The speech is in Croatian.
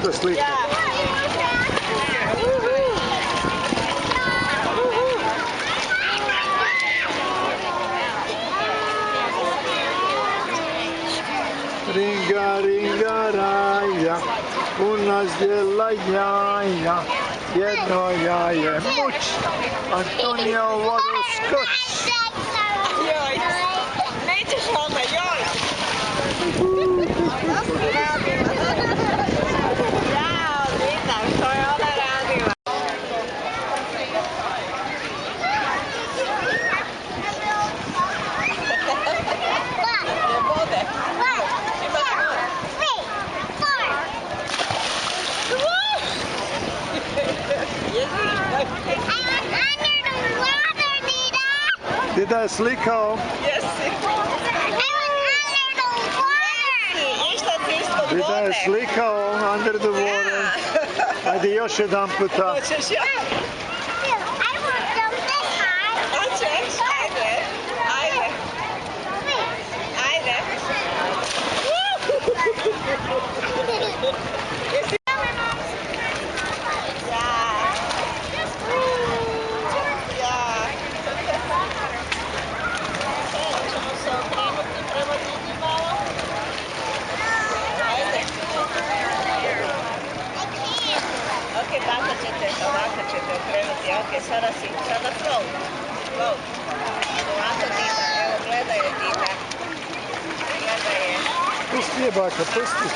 isto slike. Ringa, ringa, raja, u nas djela jaja, jedno jaje muć, Antonija u vodu skoč. Joj, nećeš onda, joj! Ja, vidim što je ona radila. Vode. Dida je slikao. Jesi. Dida je slikao under the water. Ajde još jedan puta. Hoćeš još? Hoćeš? Ajde. Ajde. Ajde. Jesi? Ok, ovako ćete okrenuti, ok, sada float, ovako Dida, evo gledaj je Dida, gledaj je. Pusti je baka, pusti.